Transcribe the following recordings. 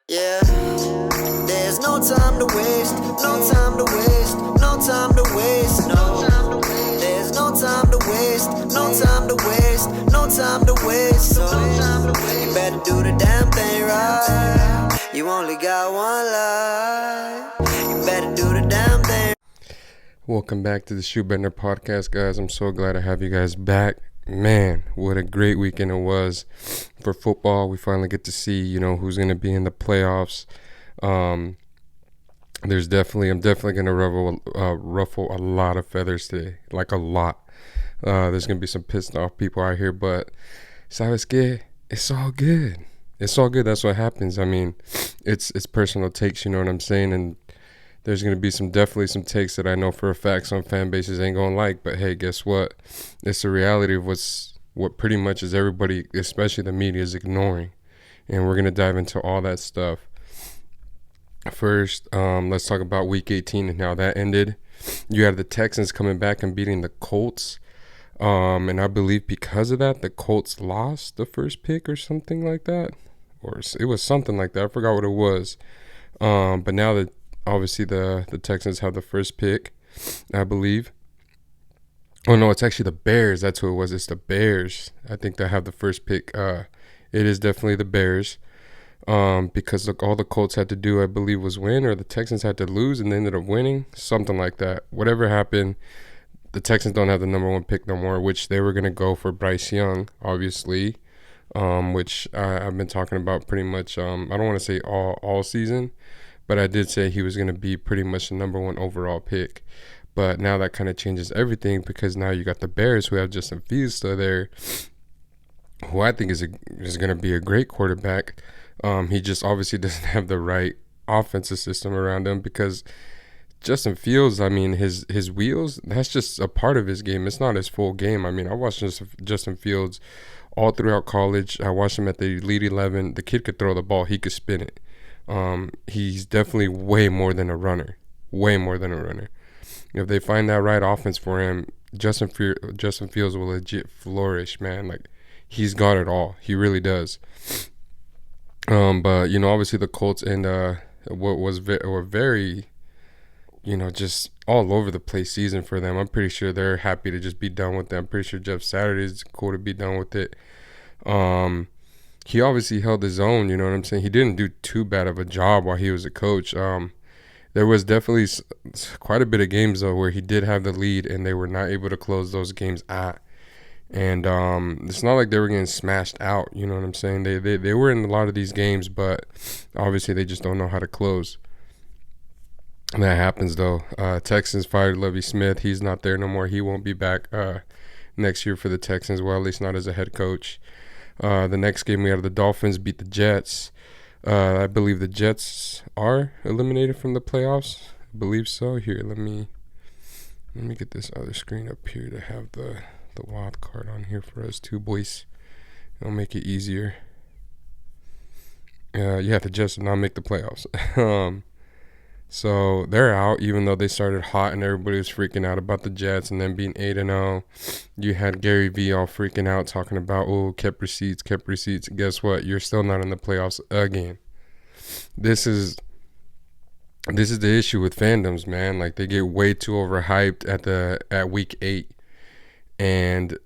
Yeah, there's no time to waste, no time to waste, no time to waste, no. There's no time to waste, no time to waste, no time to waste, so you better do the damn thing right. You only got one life, you better do the damn thing. Welcome back to the ShoeBenderPod, guys. I'm so glad to have you guys back. Man, what a great weekend it was for football. We finally get to see, who's going to be in the playoffs. I'm definitely going to ruffle a lot of feathers today, like a lot. There's going to be some pissed off people out here, but ¿sabes qué? It's all good. It's all good. That's what happens. I mean, it's personal takes, you know what I'm saying? And there's going to be definitely some takes that I know for a fact some fan bases ain't going to like. But hey, guess what? It's the reality of what pretty much is everybody, especially the media, is ignoring. And we're going to dive into all that stuff. First, let's talk about Week 18 and how that ended. You have the Texans coming back and beating the Colts. And I believe because of that, the Colts lost the first pick or something like that. Or it was something like that. I forgot what it was. But now that obviously the Texans have the first pick, I believe. Oh no, it's actually the Bears. That's who it was. It's the Bears. I think they have the first pick. It is definitely the Bears. Because all the Colts had to do, I believe, was win, or the Texans had to lose and they ended up winning. Something like that. Whatever happened, the Texans don't have the number one pick no more, which they were going to go for Bryce Young, obviously. Which I've been talking about pretty much, I don't want to say all season, but I did say he was going to be pretty much the number one overall pick. But now that kind of changes everything, because now you got the Bears, who have Justin Fields still there, who I think is going to be a great quarterback. He just obviously doesn't have the right offensive system around him, because Justin Fields, I mean, his wheels, that's just a part of his game. It's not his full game. I mean, I watched Justin Fields all throughout college. I watched him at the Elite 11. The kid could throw the ball. He could spin it. He's definitely way more than a runner. Way more than a runner. If they find that right offense for him, Justin Fields will legit flourish, man. Like, he's got it all. He really does. But obviously the Colts and were very, just all over the place season for them. I'm pretty sure they're happy to just be done with it. I'm pretty sure Jeff Saturday's cool to be done with it. He obviously held his own, you know what I'm saying? He didn't do too bad of a job while he was a coach. There was definitely quite a bit of games, though, where he did have the lead and they were not able to close those games out. And it's not like they were getting smashed out, you know what I'm saying? They were in a lot of these games, but obviously they just don't know how to close. That happens, though. Texans fired Lovie Smith. He's not there no more. He won't be back next year for the Texans, well, at least not as a head coach. The next game, we have the Dolphins beat the Jets. I believe the Jets are eliminated from the playoffs. I believe so. Here, let me get this other screen up here to have the wild card on here for us too, boys. It'll make it easier. The Jets did not make the playoffs. So they're out, even though they started hot and everybody was freaking out about the Jets and then being 8-0. You had Gary Vee all freaking out talking about, kept receipts. Guess what? You're still not in the playoffs again. This is the issue with fandoms, man. Like, they get way too overhyped at week 8, and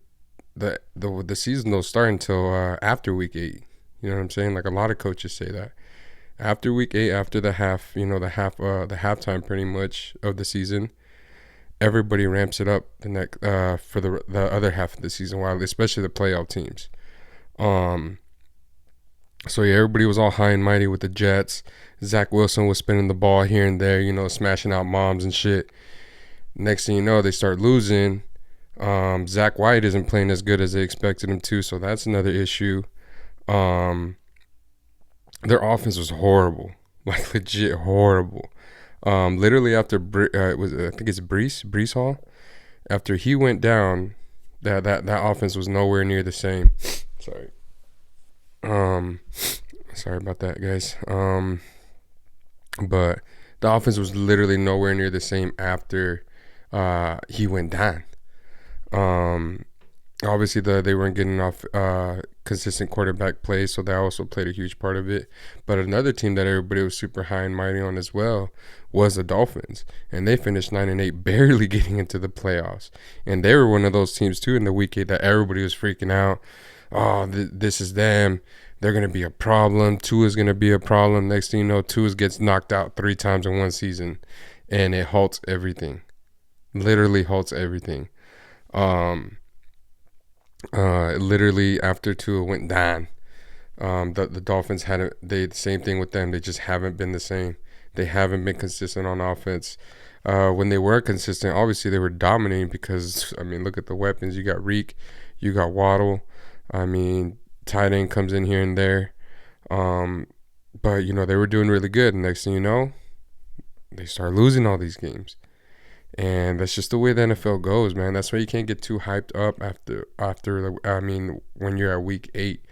the season don't start until after week 8. You know what I'm saying? Like, a lot of coaches say that. After week 8, after the halftime pretty much of the season, everybody ramps it up for the other half of the season, while especially the playoff teams. So yeah, everybody was all high and mighty with the Jets. Zach Wilson was spinning the ball here and there, smashing out moms and shit. Next thing you know, they start losing. Zach White isn't playing as good as they expected him to, so that's another issue. Their offense was horrible, like legit horrible. Literally after I think it's Breece Hall. After he went down, that offense was nowhere near the same. Sorry. Sorry about that, guys. But the offense was literally nowhere near the same after he went down. Obviously they weren't getting enough consistent quarterback play, so that also played a huge part of it. But another team that everybody was super high and mighty on as well was the Dolphins, and they finished 9-8, barely getting into the playoffs. And they were one of those teams too in the week 8 that everybody was freaking out. Oh, this is them. They're gonna be a problem. Tua's gonna be a problem. Next thing you know, Tua gets knocked out 3 times in one season, and it halts everything. Literally halts everything. Literally after Tua went down, the Dolphins had the same thing with them. They just haven't been the same. They haven't been consistent on offense. When they were consistent, obviously they were dominating because, I mean, look at the weapons. You got Reek, you got Waddle. I mean, tight end comes in here and there. But, you know, they were doing really good. Next thing you know, they start losing all these games. And that's just the way the NFL goes, man. That's why you can't get too hyped up when you're at week 8.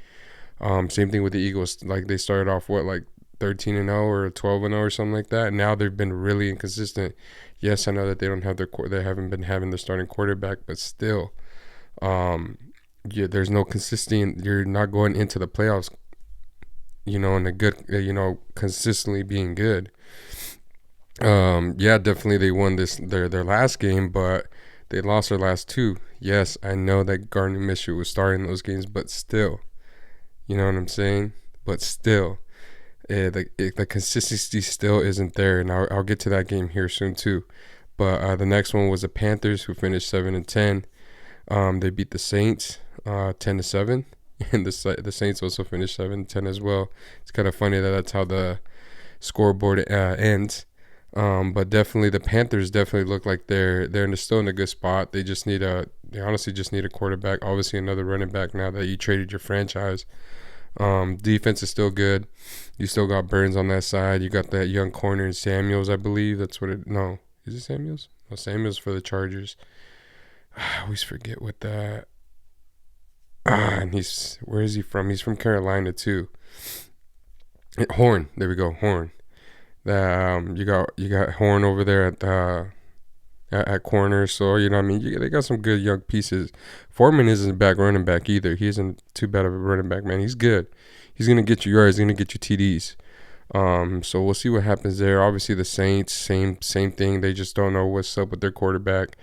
Same thing with the Eagles. Like, they started off, 13-0 or 12-0 or something like that. Now they've been really inconsistent. Yes, I know that they haven't been having their starting quarterback, but still, there's no consistency. You're not going into the playoffs, in a good, consistently being good. Definitely they won their last game, but they lost their last 2. Yes, I know that Gardner Minshew was starting those games, but still, you know what I'm saying? But still, the consistency still isn't there, and I'll get to that game here soon too. But the next one was the Panthers, who finished 7-10. They beat the Saints 10-7, and the Saints also finished 7-10 as well. It's kind of funny that that's how the scoreboard ends. But definitely the Panthers definitely look like they're still in a good spot. They honestly just need a quarterback. Obviously another running back now that you traded your franchise. Defense is still good. You still got Burns on that side. You got that young corner in Samuels, I believe. Is it Samuels? No, Samuels for the Chargers. I always forget what that. And where is he from? He's from Carolina too. Horn. There we go. Horn. You got Horn over there at corner, so you know what I mean. They got some good young pieces. Foreman isn't a bad running back either. He isn't too bad of a running back, man. He's good. He's gonna get you yards. He's gonna get you TDs. So we'll see what happens there. Obviously the Saints, same thing. They just don't know what's up with their quarterback.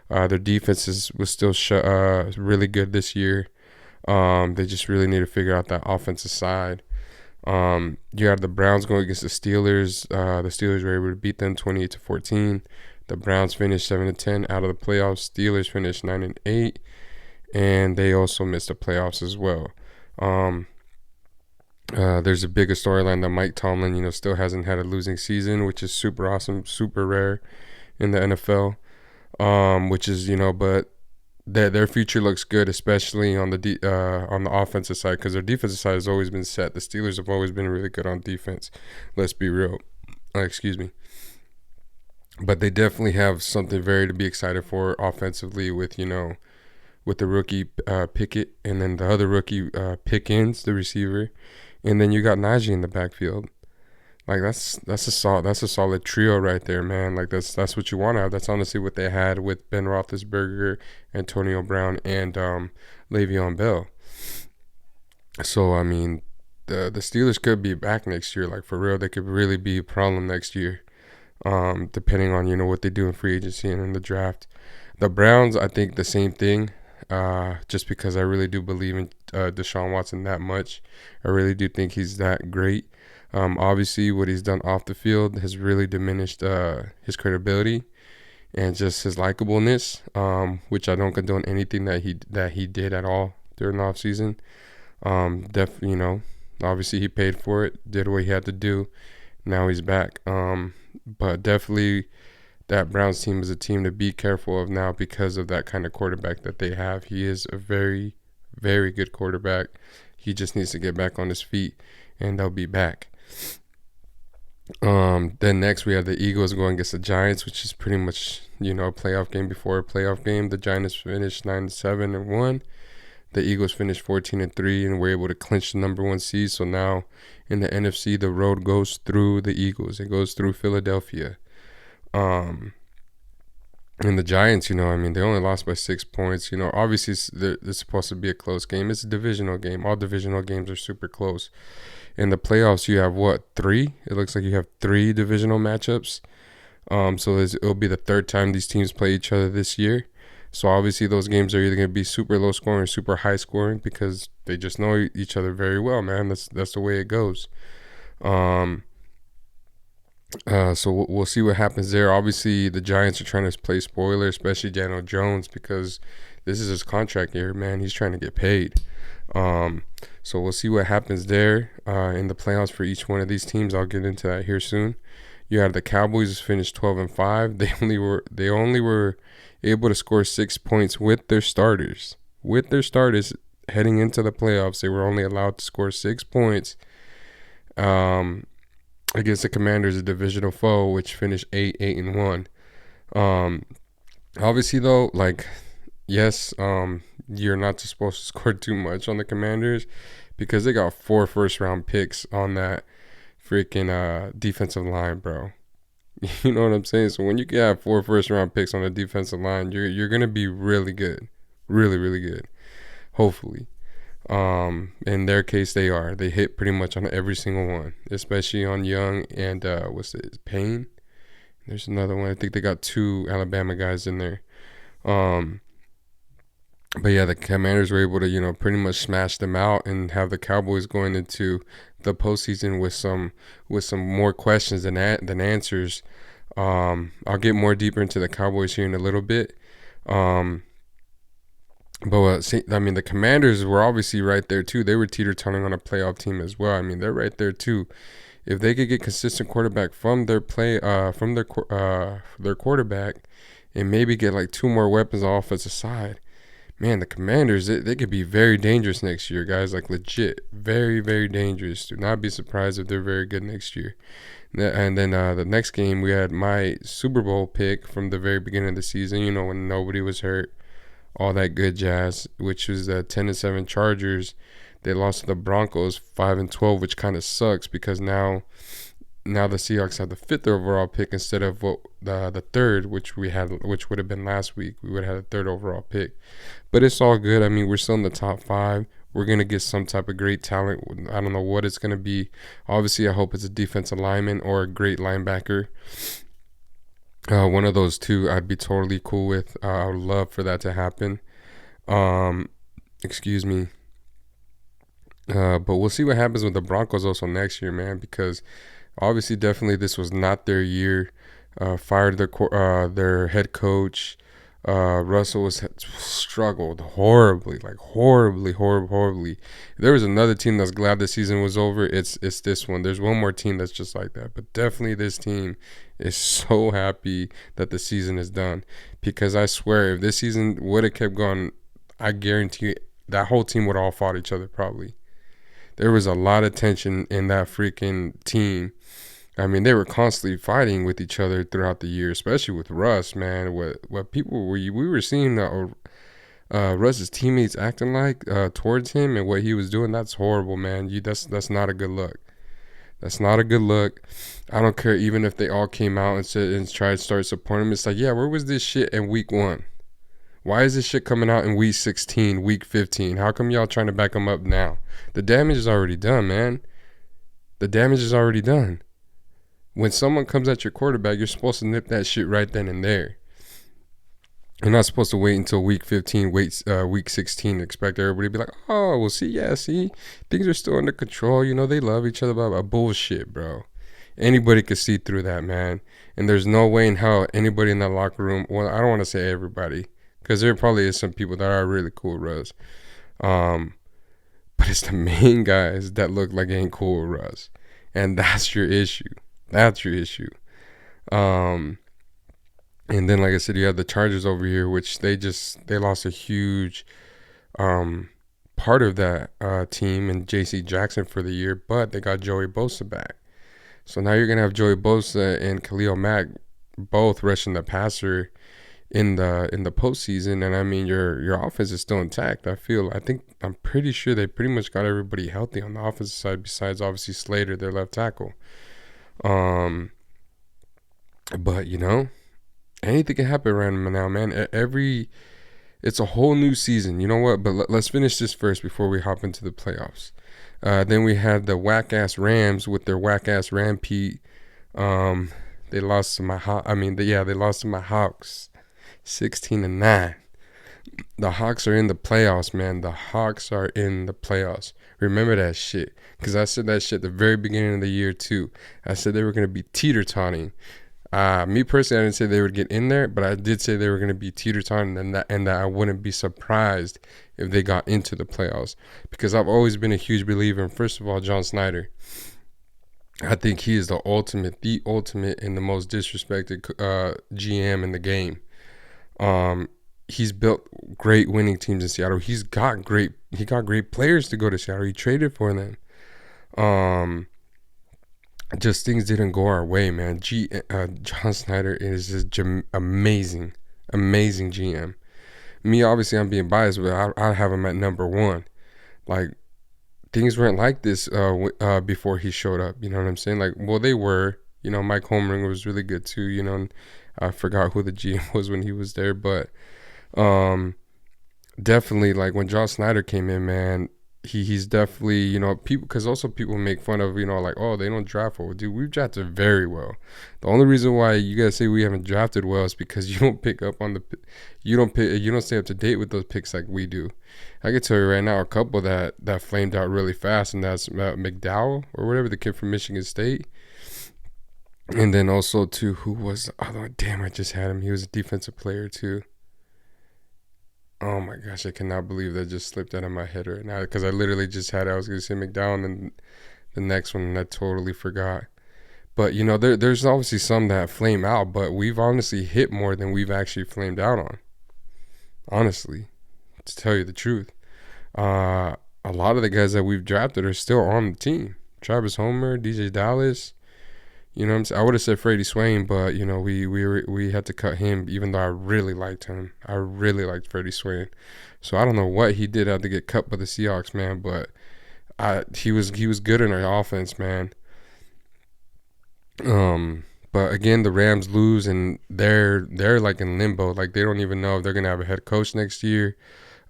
Their defense was still really good this year. They just really need to figure out that offensive side. You have the Browns going against the Steelers. The Steelers were able to beat them 28-14. The Browns finished 7-10 out of the playoffs. Steelers finished 9-8, and they also missed the playoffs as well. There's a bigger storyline that Mike Tomlin, still hasn't had a losing season, which is super awesome, super rare in the NFL. Which is, but their future looks good, especially on the offensive side, because their defensive side has always been set. The Steelers have always been really good on defense. Let's be real. Excuse me. But they definitely have something very to be excited for offensively with the rookie Pickett, and then the other rookie Pickens, the receiver, and then you got Najee in the backfield. Like that's a solid trio right there, man. Like that's what you want to have. That's honestly what they had with Ben Roethlisberger, Antonio Brown, and Le'Veon Bell. So I mean, the Steelers could be back next year. Like for real, they could really be a problem next year, depending on what they do in free agency and in the draft. The Browns, I think the same thing. Just because I really do believe in Deshaun Watson that much. I really do think he's that great. Obviously, what he's done off the field has really diminished his credibility and just his likableness, which I don't condone anything that he did at all during the offseason. Obviously he paid for it, did what he had to do. Now he's back. But definitely that Browns team is a team to be careful of now because of that kind of quarterback that they have. He is a very, very good quarterback. He just needs to get back on his feet, and they'll be back. Then next we have the Eagles going against the Giants, which is pretty much, a playoff game before a playoff game. The Giants finished 9-7-1. The Eagles finished 14-3 and were able to clinch the number 1 seed. So now in the NFC, the road goes through the Eagles. It goes through Philadelphia. And the Giants, I mean, they only lost by 6 points. Obviously it's supposed to be a close game. It's a divisional game. All divisional games are super close. In the playoffs, you have what, three? It looks like you have three divisional matchups. So it'll be the third time these teams play each other this year. So obviously those games are either going to be super low scoring or super high scoring because they just know each other very well, man. That's the way it goes. Um, so we'll see what happens there. Obviously, the Giants are trying to play spoiler, especially Daniel Jones, because this is his contract year, man. He's trying to get paid. Um, so we'll see what happens there in the playoffs for each one of these teams. I'll get into that here soon. You had the Cowboys finished 12-5. They only were able to score 6 points with their starters. With their starters heading into the playoffs, they were only allowed to score 6 points. Against the Commanders, a divisional foe, which finished 8-1. Obviously though, like, yes, you're not supposed to score too much on the Commanders because they got 4 first-round picks on that freaking defensive line, bro. You know what I'm saying? So when you have 4 first-round picks on the defensive line, you're gonna be really good, really really good. Hopefully. In their case, they hit pretty much on every single one, especially on Young and what's it, Payne. There's another one. I think they got 2 Alabama guys in there. Um, but yeah, the Commanders were able to pretty much smash them out and have the Cowboys going into the postseason with some more questions than answers. I'll get more deeper into the Cowboys here in a little bit. But see, I mean, the Commanders were obviously right there too. They were teeter-tottering on a playoff team as well. I mean, they're right there too. If they could get consistent quarterback from their quarterback, and maybe get like 2 more weapons on the offensive side, man, the Commanders they could be very dangerous next year, guys. Like legit, very very dangerous. Do not be surprised if they're very good next year. And then the next game, we had my Super Bowl pick from the very beginning of the season. When nobody was hurt, all that good jazz, which was the 10-7 Chargers. They lost to the Broncos 5-12, which kind of sucks because now the Seahawks have the 5th overall pick instead of the 3rd, which would have been last week. We would have had a 3rd overall pick, but it's all good. I mean, we're still in the top 5. We're gonna get some type of great talent. I don't know what it's gonna be. Obviously, I hope it's a defensive lineman or a great linebacker. One of those two I'd be totally cool with. I would love for that to happen. Excuse me. But we'll see what happens with the Broncos also next year, man, because obviously definitely this was not their year. Fired their head coach. Russell struggled horribly, like horribly. If there was another team that's glad the season was over, it's this one. There's one more team that's just like that, but definitely this team is so happy that the season is done, because I swear if this season would have kept going, I guarantee that whole team would have all fought each other probably. There was a lot of tension in that freaking team. I mean, they were constantly fighting with each other throughout the year, especially with Russ, man. What people we were seeing Russ's teammates acting like towards him and what he was doing, that's horrible, man. That's not a good look. That's not a good look. I don't care even if they all came out and said and tried to start supporting him. It's like, yeah, where was this shit in week 1? Why is this shit coming out in week 16, week 15? How come y'all trying to back him up now? The damage is already done, man. The damage is already done. When someone comes at your quarterback, you're supposed to nip that shit right then and there. You're not supposed to wait until week 15, week 16, and expect everybody to be like, oh, well, see, things are still under control. They love each other. Blah, blah. Bullshit, bro. Anybody could see through that, man. And there's no way in hell anybody in that locker room, well, I don't want to say everybody, because there probably is some people that are really cool with Russ. But it's the main guys that look like ain't cool with Russ. And that's your issue. That's your issue. And then, like I said, you have the Chargers over here, which they lost a huge part of that team and J.C. Jackson for the year, but they got Joey Bosa back. So now you're gonna have Joey Bosa and Khalil Mack both rushing the passer in the postseason, and I mean your offense is still intact. I'm pretty sure they pretty much got everybody healthy on the offensive side besides obviously Slater, their left tackle. But anything can happen right now, man. It's a whole new season. You know what? But let's finish this first before we hop into the playoffs. Then we had the whack ass Rams with their whack ass Rampete. They lost to they lost to my Hawks, 16-9. The Hawks are in the playoffs, man. The Hawks are in the playoffs. Remember that shit, because I said that shit at the very beginning of the year too. I said they were gonna be teeter-totting. Me personally, I didn't say they would get in there, but I did say they were going to be teeter-totting, and that I wouldn't be surprised if they got into the playoffs, because I've always been a huge believer in, first of all, John Snyder. I think he is the ultimate and the most disrespected GM in the game. He's built great winning teams in Seattle. He got great players to go to Seattle. He traded for them. Just things didn't go our way, man. John Snyder is just amazing GM. Me, obviously, I'm being biased, but I have him at number one. Like, things weren't like this before he showed up. You know what I'm saying? Like, well, they were. You know, Mike Holmgren was really good too. You know, I forgot who the GM was when he was there, but definitely, like, when John Snyder came in, man, he's definitely, you know, people, because also people make fun of, you know, like, oh, they don't draft well. Dude, we've drafted very well. The only reason why you guys say we haven't drafted well is because you don't pick up on you don't stay up to date with those picks like we do. I can tell you right now a couple that flamed out really fast, and that's McDowell or whatever, the kid from Michigan State. And then also too, who was, oh damn, I just had him. He was a defensive player too. Oh my gosh, I cannot believe that just slipped out of my head right now, because I literally just had it. I was going to say McDowell and the next one, and I totally forgot. But, you know, there's obviously some that flame out, but we've honestly hit more than we've actually flamed out on. Honestly, to tell you the truth. A lot of the guys that we've drafted are still on the team. Travis Homer, DJ Dallas. You know what I'm saying? I would have said Freddie Swain, but, you know, we had to cut him, even though I really liked him. I really liked Freddie Swain. So I don't know what he did have to get cut by the Seahawks, man, but he was good in our offense, man. But again, the Rams lose, and they're like in limbo. Like, they don't even know if they're gonna have a head coach next year.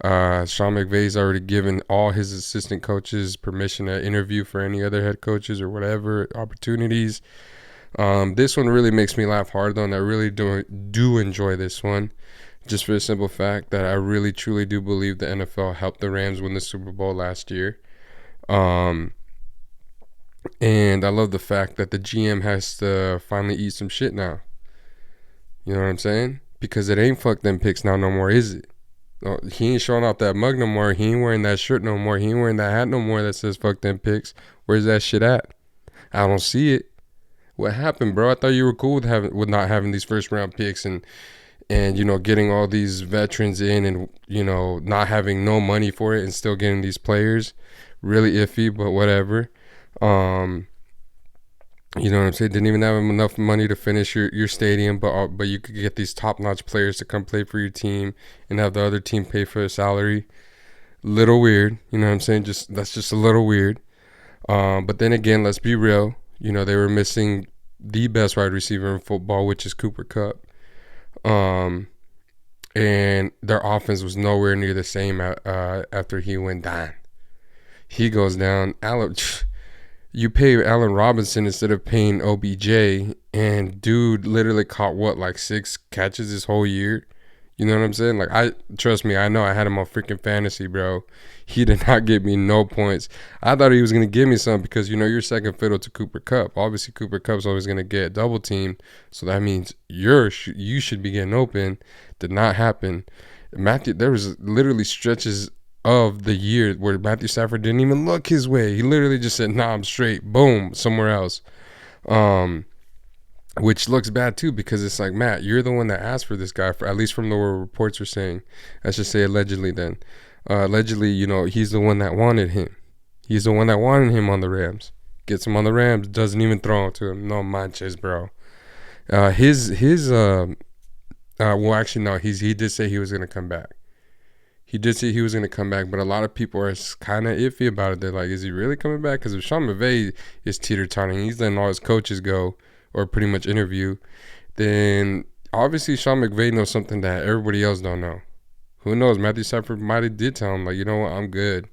Sean McVay's already given all his assistant coaches permission to interview for any other head coaches or whatever opportunities. This one really makes me laugh hard, though, and I really do enjoy this one, just for the simple fact that I really truly do believe the NFL helped the Rams win the Super Bowl last year. And I love the fact that the GM has to finally eat some shit now. You know what I'm saying? Because it ain't fuck them picks now no more, is it? No, he ain't showing off that mug no more. He ain't wearing that shirt no more. He ain't wearing that hat no more that says fuck them picks. Where's that shit at? I don't see it. What happened, bro? I thought you were cool with not having these first round picks and you know, getting all these veterans in, and, you know, not having no money for it and still getting these players. Really iffy, but whatever. You know what I'm saying? Didn't even have enough money to finish your stadium, but you could get these top-notch players to come play for your team and have the other team pay for their salary. Little weird, you know what I'm saying? That's just a little weird. But then again, let's be real. You know, they were missing the best wide receiver in football, which is Cooper Kupp. And their offense was nowhere near the same after he went down. He goes down. You pay Allen Robinson instead of paying OBJ, and dude literally caught like 6 catches this whole year. You know what I'm saying? Like, trust me, I know I had him on freaking fantasy, bro. He did not give me no points. I thought he was gonna give me some because, you know, you're second fiddle to Cooper Kupp. Obviously, Cooper Kupp's always gonna get double teamed, so that means you should be getting open. Did not happen. There was literally stretches of the year where Matthew Stafford didn't even look his way. He literally just said, nah, I'm straight. Boom, somewhere else. Which looks bad too, because it's like, Matt, you're the one that asked for this guy, at least from the reports are saying. I should say allegedly then. Allegedly, you know, he's the one that wanted him. He's the one that wanted him on the Rams. Gets him on the Rams, doesn't even throw it to him. No manches, bro. Well, actually, no, he did say he was going to come back. He did say he was going to come back, but a lot of people are kind of iffy about it. They're like, is he really coming back? Because if Sean McVay is teeter-totting, he's letting all his coaches go or pretty much interview, then obviously Sean McVay knows something that everybody else don't know. Who knows? Matthew Stafford might have did tell him, like, you know what, I'm good.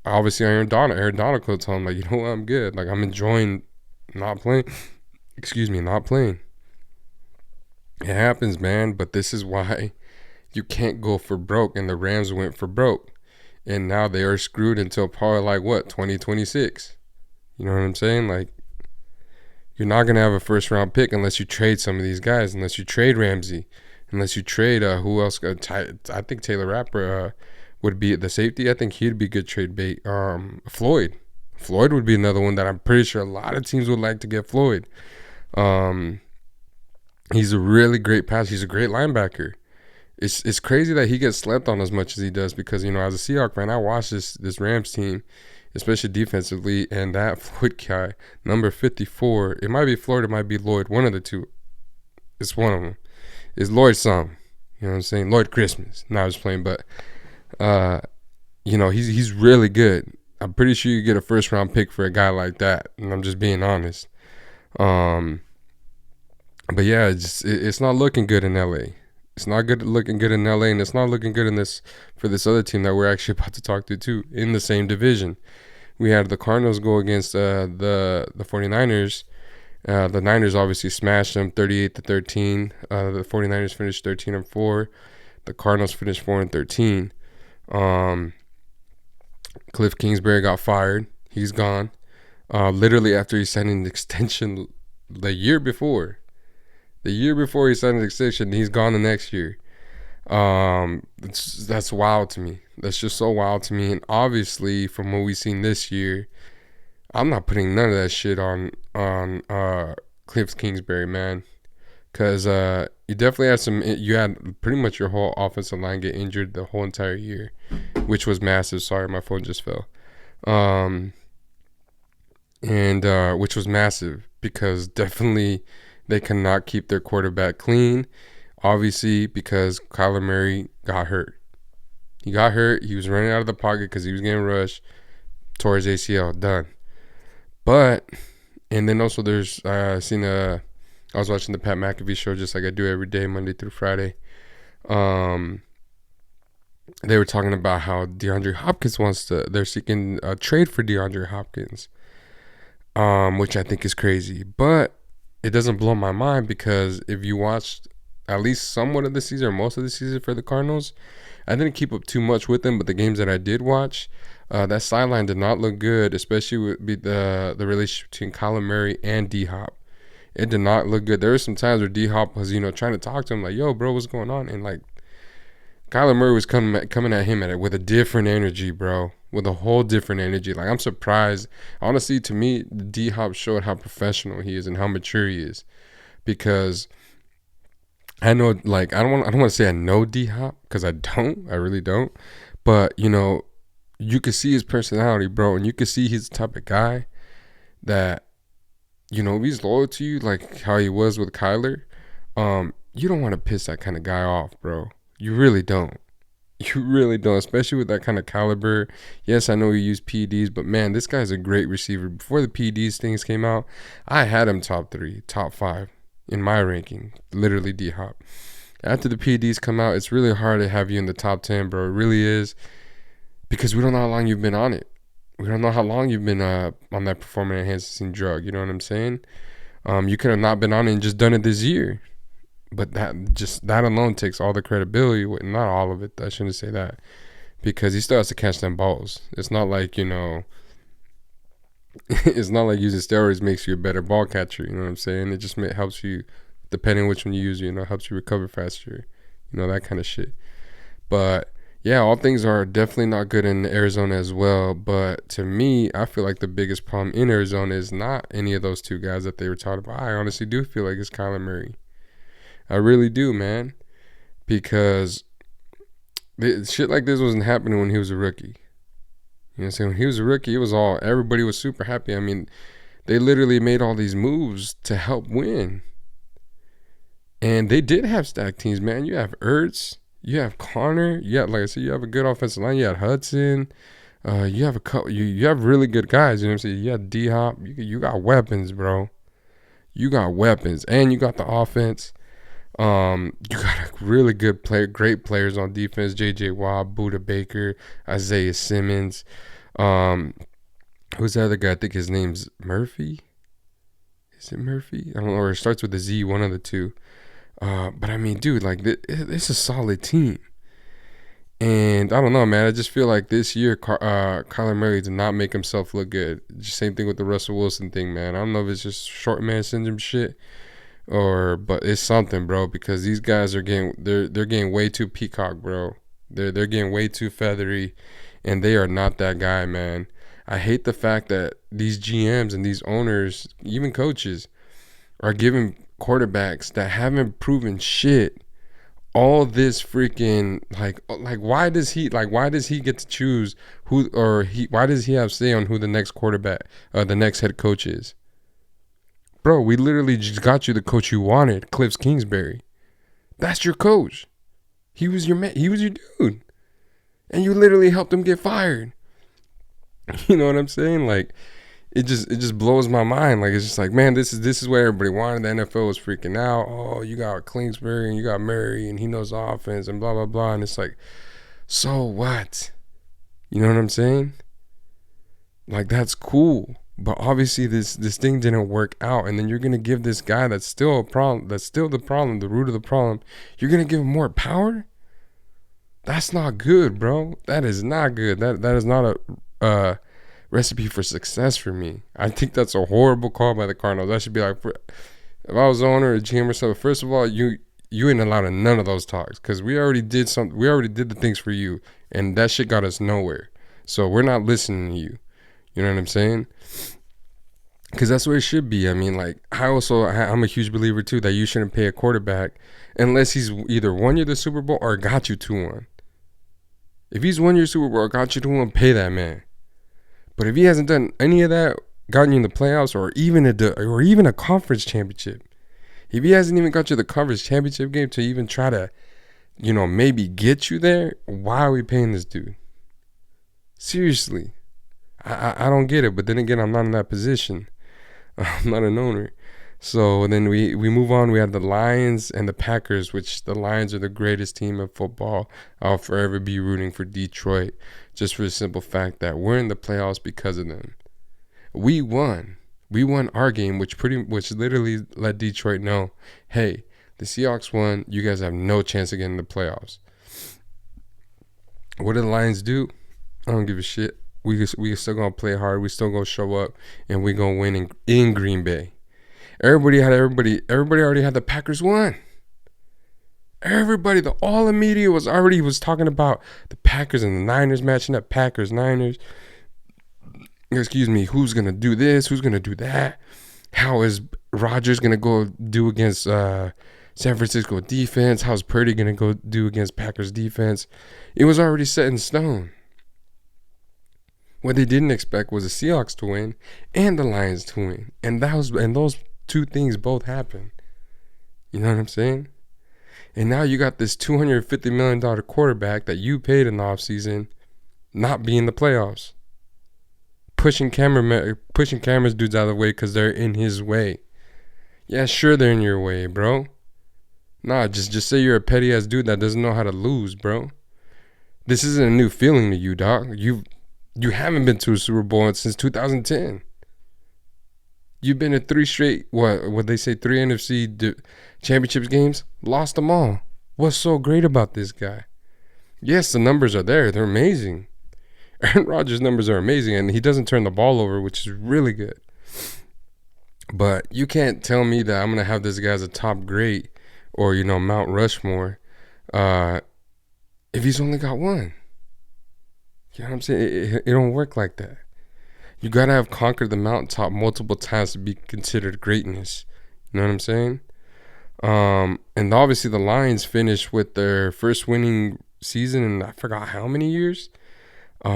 Obviously, Aaron Donald could tell him, like, you know what, I'm good. Like, I'm enjoying not playing. Excuse me, not playing. It happens, man. But this is why you can't go for broke. And the Rams went for broke. And now they are screwed until probably, like, what, 2026? You know what I'm saying? Like, you're not going to have a first-round pick unless you trade some of these guys, unless you trade Ramsey, unless you trade, who else? I think Taylor Rapper would be the safety. I think he'd be good trade bait. Floyd would be another one that I'm pretty sure a lot of teams would like to get. Floyd. He's a really great passer. He's a great linebacker. It's crazy that he gets slept on as much as he does because, you know, as a Seahawks fan, I watch this Rams team, especially defensively, and that Floyd guy, number 54, it might be Floyd, it might be Lloyd, one of the two. It's one of them. It's Lloyd some. You know what I'm saying? Lloyd Christmas. No, I was playing, but, you know, he's really good. I'm pretty sure you get a first-round pick for a guy like that, and I'm just being honest. But, yeah, it's not looking good in L.A. It's not looking good in LA, and it's not looking good for this other team that we're actually about to talk to too in the same division. We had the Cardinals go against the 49ers. The Niners obviously smashed them 38-13. The 49ers finished 13-4. The Cardinals finished 4-13. Cliff Kingsbury got fired. He's gone. Literally after he signed an extension the year before. The year before he signed an extension, he's gone the next year. That's wild to me. That's just so wild to me. And obviously, from what we've seen this year, I'm not putting none of that shit on Cliff Kingsbury, man. Because you definitely had you had pretty much your whole offensive line get injured the whole entire year, which was massive. Sorry, my phone just fell. Which was massive because definitely they cannot keep their quarterback clean, obviously, because Kyler Murray got hurt. He got hurt. He was running out of the pocket because he was getting rushed. Tore his ACL. Done. But, and then also there's, I was watching the Pat McAfee show just like I do every day, Monday through Friday. They were talking about how DeAndre Hopkins they're seeking a trade for DeAndre Hopkins, which I think is crazy. But it doesn't blow my mind because if you watched at least somewhat of the season or most of the season for the Cardinals, I didn't keep up too much with them, but the games that I did watch, that sideline did not look good, especially with the relationship between Kyler Murray and D-Hop. It did not look good. There were some times where D-Hop was, trying to talk to him like, yo, bro, what's going on? And, like, Kyler Murray was coming at him with a different energy, bro. With a whole different energy. Like, I'm surprised. Honestly, to me, D-Hop showed how professional he is and how mature he is. Because I know, like, I don't want to say I know D-Hop because I don't. I really don't. But, you can see his personality, bro. And you can see he's the type of guy that, if he's loyal to you, like how he was with Kyler, you don't want to piss that kind of guy off, bro. You really don't. You really don't, especially with that kind of caliber. Yes, I know you use PEDs, but man, this guy's a great receiver. Before the PEDs things came out, I had him top 3, top 5 in my ranking. Literally D-Hop. After the PEDs come out, it's really hard to have you in the top 10, bro. It really is, because we don't know how long you've been on it. We don't know how long you've been on that performance-enhancing drug. You know what I'm saying? You could have not been on it and just done it this year. But that alone takes all the credibility. Not all of it. I shouldn't say that. Because he still has to catch them balls. It's not like, it's not like using steroids makes you a better ball catcher. You know what I'm saying? It just helps you, depending on which one you use, helps you recover faster. That kind of shit. But, yeah, all things are definitely not good in Arizona as well. But to me, I feel like the biggest problem in Arizona is not any of those two guys that they were talking about. I honestly do feel like it's Kyler Murray. I really do, man, because shit like this wasn't happening when he was a rookie. You know what I'm saying? When he was a rookie, everybody was super happy. I mean, they literally made all these moves to help win. And they did have stacked teams, man. You have Ertz, you have Connor, like I said, you have a good offensive line. You had Hudson, you have you have really good guys. You know what I'm saying? You had D-Hop, you got weapons, bro. You got weapons, and you got the offense. You got a really good player, great players on defense. J.J. Watt, Buda Baker, Isaiah Simmons. Um, who's the other guy? I think his name's Murphy. Is it Murphy? I don't know. Or it starts with a Z. One of the two. But I mean, dude, like it's a solid team. And I don't know, man. I just feel like this year, Kyler Murray did not make himself look good. Just same thing with the Russell Wilson thing, man. I don't know if it's just short man syndrome shit, but it's something, bro. Because these guys are they're getting way too peacock, bro. They're getting way too feathery, and they are not that guy, man. I hate the fact that these GMs and these owners, even coaches, are giving quarterbacks that haven't proven shit all this freaking why does he get to choose why does he have say on who the next quarterback the next head coach is? Bro, we literally just got you the coach you wanted, Cliff Kingsbury. That's your coach. He was your man, he was your dude, and you literally helped him get fired. You know what I'm saying? Like, it just blows my mind. Like, it's just like, man, this is what everybody wanted. The NFL was freaking out. Oh, you got Kingsbury and you got Murray and he knows offense and blah blah blah. And it's like, so what? You know what I'm saying? Like, that's cool, but obviously this thing didn't work out. And then you're gonna give this guy that's still a problem, that's still the problem, the root of the problem. You're gonna give him more power? That's not good, bro. That is not good. That is not a recipe for success for me. I think that's a horrible call by the Cardinals. I should be like, if I was the owner or GM or something, first of all, you ain't allowed in none of those talks, because we already did the things for you, and that shit got us nowhere. So we're not listening to you. You know what I'm saying? Because that's what it should be. I mean, like, I'm a huge believer too that you shouldn't pay a quarterback unless he's either won you the Super Bowl or got you to one. If he's won your Super Bowl or got you to one, pay that man. But if he hasn't done any of that, gotten you in the playoffs or even a conference championship, if he hasn't even got you the conference championship game to even try to, maybe get you there, why are we paying this dude? Seriously, I don't get it. But then again, I'm not in that position. I'm not an owner. So then we move on. We have the Lions and the Packers, which the Lions are the greatest team in football. I'll forever be rooting for Detroit, just for the simple fact that we're in the playoffs because of them. We won our game, which literally let Detroit know, hey, the Seahawks won. You guys have no chance of getting in the playoffs. What did the Lions do? I don't give a shit. We still gonna play hard. We still gonna show up, and we gonna win in Green Bay. Everybody already had the Packers won. Everybody, all the media was talking about the Packers and the Niners matching up. Packers-Niners. Excuse me, who's going to do this? Who's going to do that? How is Rodgers going to go do against San Francisco defense? How's Purdy going to go do against Packers defense? It was already set in stone. What they didn't expect was the Seahawks to win and the Lions to win. And those two things both happened. You know what I'm saying? And now you got this $250 million quarterback that you paid in the offseason not be in the playoffs. Pushing cameras dudes out of the way because they're in his way. Yeah, sure they're in your way, bro. Nah, just say you're a petty ass dude that doesn't know how to lose, bro. This isn't a new feeling to you, dog. You haven't been to a Super Bowl since 2010. You've been in 3 straight, what they say, 3 NFC championships games, lost them all. What's so great about this guy? Yes, the numbers are there. They're amazing. Aaron Rodgers' numbers are amazing, and he doesn't turn the ball over, which is really good. But you can't tell me that I'm going to have this guy as a top great or, Mount Rushmore if he's only got one. You know what I'm saying? It don't work like that. You got to have conquered the mountaintop multiple times to be considered greatness. You know what I'm saying? And obviously the Lions finished with their first winning season in I forgot how many years.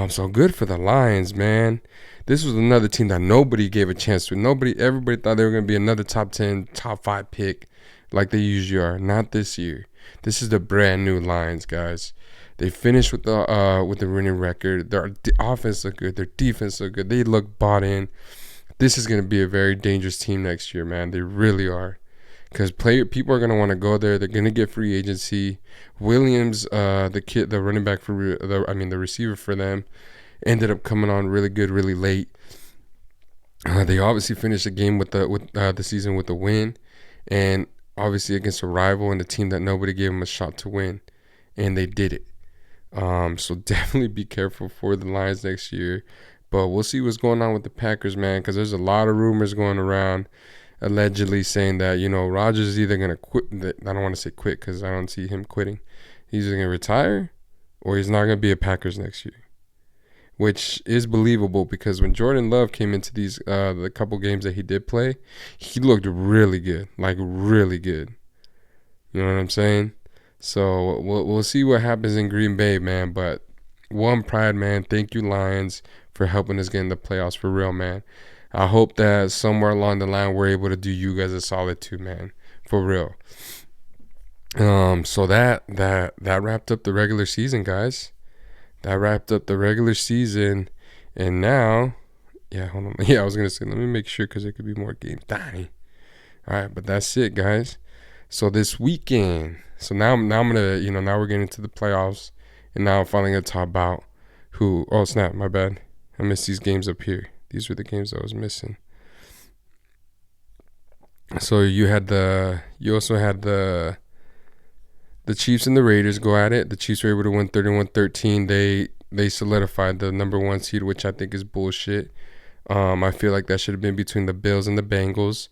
So good for the Lions, man. This was another team that nobody gave a chance to. Everybody thought they were going to be another top 10, top 5 pick like they usually are. Not this year. This is the brand new Lions, guys. They finished with the winning record. Their offense look good. Their defense look good. They look bought in. This is going to be a very dangerous team next year, man. They really are. because people are gonna want to go there. They're gonna get free agency. Williams, the running back the receiver for them, ended up coming on really good, really late. They obviously finished the game with the season with a win, and obviously against a rival and a team that nobody gave them a shot to win, and they did it. So definitely be careful for the Lions next year. But we'll see what's going on with the Packers, man, because there's a lot of rumors going around allegedly saying that, Rodgers is either going to quit. I don't want to say quit because I don't see him quitting. He's either going to retire or he's not going to be a Packers next year, which is believable because when Jordan Love came into these the couple games that he did play, he looked really good, like really good. You know what I'm saying? So we'll see what happens in Green Bay, man. But one pride, man. Thank you, Lions, for helping us get in the playoffs for real, man. I hope that somewhere along the line we're able to do you guys a solid too, man, for real. So that wrapped up the regular season, guys. That wrapped up the regular season, and now, hold on. I was gonna say, let me make sure because there could be more games. Dang. All right, but that's it, guys. So this weekend, now I'm gonna, now we're getting into the playoffs, and now I'm finally gonna talk about who. Oh snap, my bad. I missed these games up here. These were the games I was missing. So you also had the Chiefs and the Raiders go at it. The Chiefs were able to win 31-13. They solidified the number 1 seed, which I think is bullshit. I feel like that should have been between the Bills and the Bengals,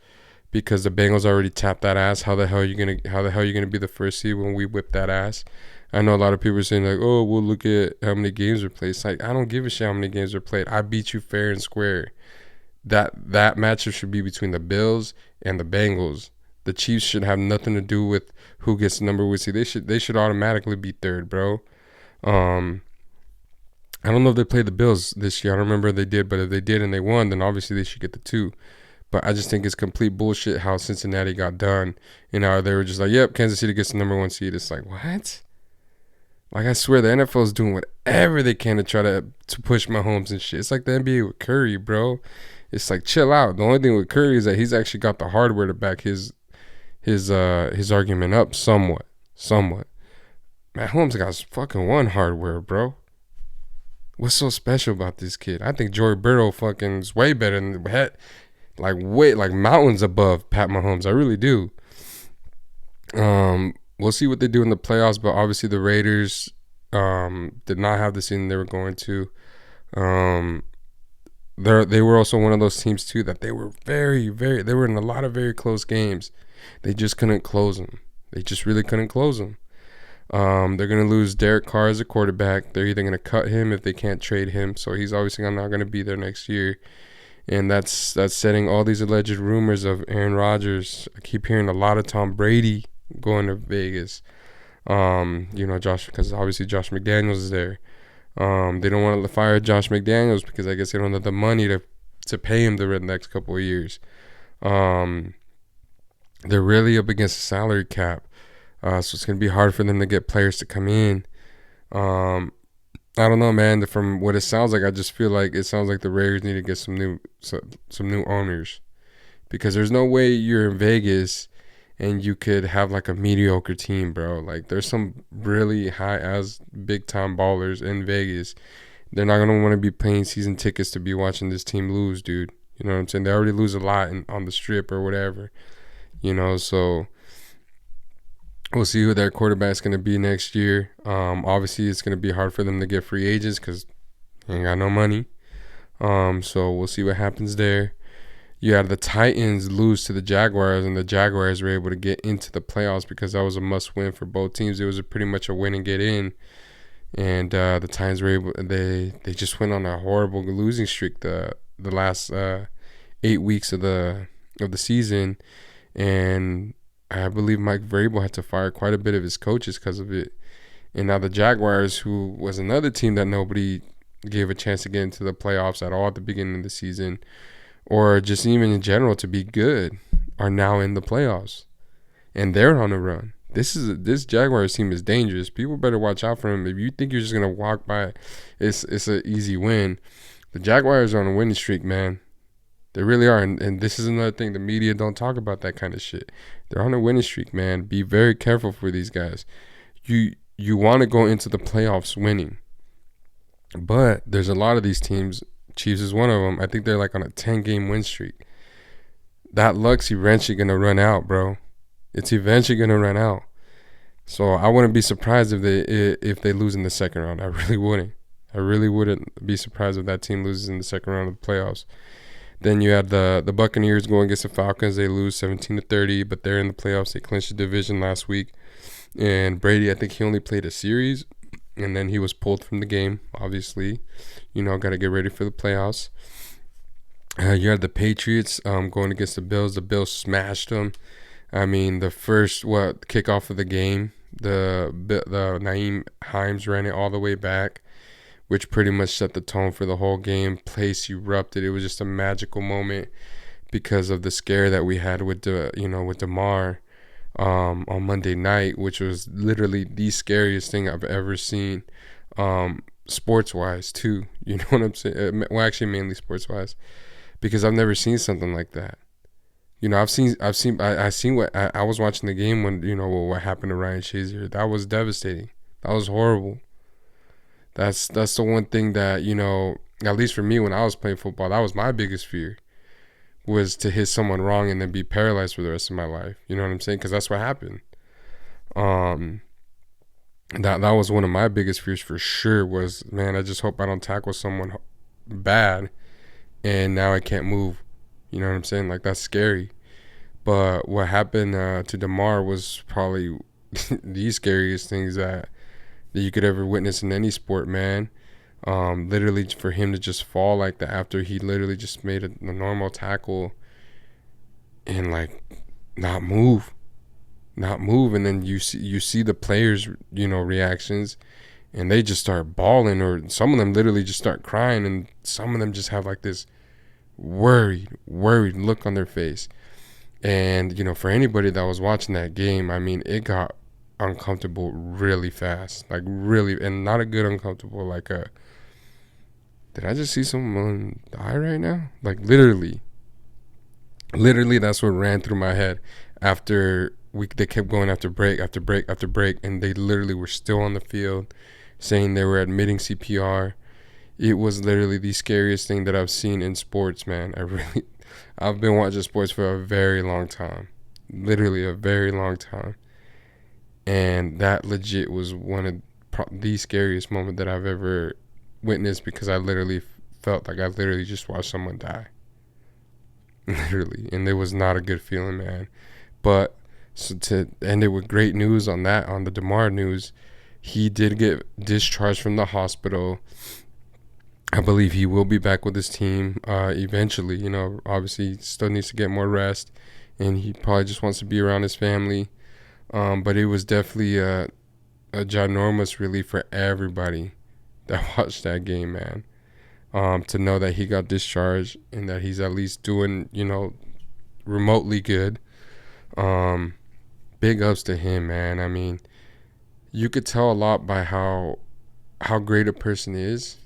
because the Bengals already tapped that ass. How the hell are you gonna be the first seed when we whip that ass? I know a lot of people are saying like, oh, we'll look at how many games were played. It's like, I don't give a shit how many games were played. I beat you fair and square. That matchup should be between the Bills and the Bengals. The Chiefs should have nothing to do with who gets the number 1 seed. They should automatically be third, bro. I don't know if they played the Bills this year. I don't remember if they did, but if they did and they won, then obviously they should get the 2. But I just think it's complete bullshit how Cincinnati got done. They were just like, yep, Kansas City gets the number 1 seed. It's like, what? Like, I swear the NFL is doing whatever they can to try to push Mahomes and shit. It's like the NBA with Curry, bro. It's like, chill out. The only thing with Curry is that he's actually got the hardware to back his argument up somewhat. Mahomes got fucking one hardware, bro. What's so special about this kid? I think Joey Burrow fucking is way better than like mountains above Pat Mahomes. I really do. We'll see what they do in the playoffs, but obviously the Raiders did not have the season they were going to. They were also one of those teams too that they were they were in a lot of very close games. They just couldn't close them. They just really couldn't close them. They're going to lose Derek Carr as a quarterback. They're either going to cut him if they can't trade him. So he's obviously not going to be there next year. And that's setting all these alleged rumors of Aaron Rodgers. I keep hearing a lot of Tom Brady going to Vegas. Josh, because obviously Josh McDaniels is there. They don't want to fire Josh McDaniels because I guess they don't have the money to pay him the next couple of years. They're really up against the salary cap. So it's going to be hard for them to get players to come in. I don't know, man. From what it sounds like, I just feel like it sounds like the Raiders need to get some new owners, because there's no way you're in Vegas and you could have like a mediocre team, bro. Like, there's some really high-ass big-time ballers in Vegas. They're not going to want to be paying season tickets to be watching this team lose, dude. You know what I'm saying? They already lose a lot on the strip or whatever. So we'll see who their quarterback's going to be next year. Obviously, it's going to be hard for them to get free agents because they ain't got no money. So we'll see what happens there. You had the Titans lose to the Jaguars, and the Jaguars were able to get into the playoffs because that was a must-win for both teams. It was pretty much a win and get in. And the Titans were able. They just went on a horrible losing streak the last 8 weeks of the season, and I believe Mike Vrabel had to fire quite a bit of his coaches because of it. And now the Jaguars, who was another team that nobody gave a chance to get into the playoffs at all at the beginning of the season, or just even in general to be good, are now in the playoffs, and they're on a run. This Jaguars team is dangerous. People better watch out for them. If you think you're just gonna walk by, it's an easy win. The Jaguars are on a winning streak, man. They really are. And this is another thing. The media don't talk about that kind of shit. They're on a winning streak, man. Be very careful for these guys. You want to go into the playoffs winning. But there's a lot of these teams. Chiefs is one of them. I think they're like on a 10-game win streak. That luck's eventually going to run out, bro. It's eventually going to run out. So I wouldn't be surprised if they lose in the second round. I really wouldn't. I really wouldn't be surprised if that team loses in the second round of the playoffs. Then you had the Buccaneers going against the Falcons. They lose 17-30, but they're in the playoffs. They clinched the division last week. And Brady, I think he only played a series, and then he was pulled from the game, obviously. Got to get ready for the playoffs. You had the Patriots going against the Bills. The Bills smashed them. I mean, the first kickoff of the game, the Naeem Hines ran it all the way back, which pretty much set the tone for the whole game. Place erupted. It was just a magical moment because of the scare that we had with DeMar on Monday night, which was literally the scariest thing I've ever seen, sports-wise too. You know what I'm saying? Well, actually, mainly sports-wise, because I've never seen something like that. I seen what I was watching the game when what happened to Ryan Shazier. That was devastating. That was horrible. That's the one thing that at least for me when I was playing football, that was my biggest fear, was to hit someone wrong and then be paralyzed for the rest of my life. You know what I'm saying? Because that's what happened. That was one of my biggest fears for sure. Was, man, I just hope I don't tackle someone bad and now I can't move. You know what I'm saying? Like, that's scary. But what happened to DeMar was probably the scariest things that you could ever witness in any sport, man. Literally for him to just fall like that after he literally just made a normal tackle and like not move, and then you see the players reactions, and they just start bawling, or some of them literally just start crying, and some of them just have like this worried look on their face. And for anybody that was watching that game, I mean, it got uncomfortable really fast, like really, and not a good uncomfortable, like a, did I just see someone die right now? Like literally that's what ran through my head after they kept going after break after break after break, and they literally were still on the field saying they were admitting CPR. It was literally the scariest thing that I've seen in sports, man. I've been watching sports for a very long time, literally a very long time. And that legit was one of the scariest moments that I've ever witnessed, because I literally felt like I literally just watched someone die. Literally. And it was not a good feeling, man. But so to end it with great news on the DeMar news, he did get discharged from the hospital. I believe he will be back with his team eventually. Obviously he still needs to get more rest, and he probably just wants to be around his family. But it was definitely a ginormous relief for everybody that watched that game, man. To know that he got discharged and that he's at least doing, remotely good. Big ups to him, man. I mean, you could tell a lot by how great a person is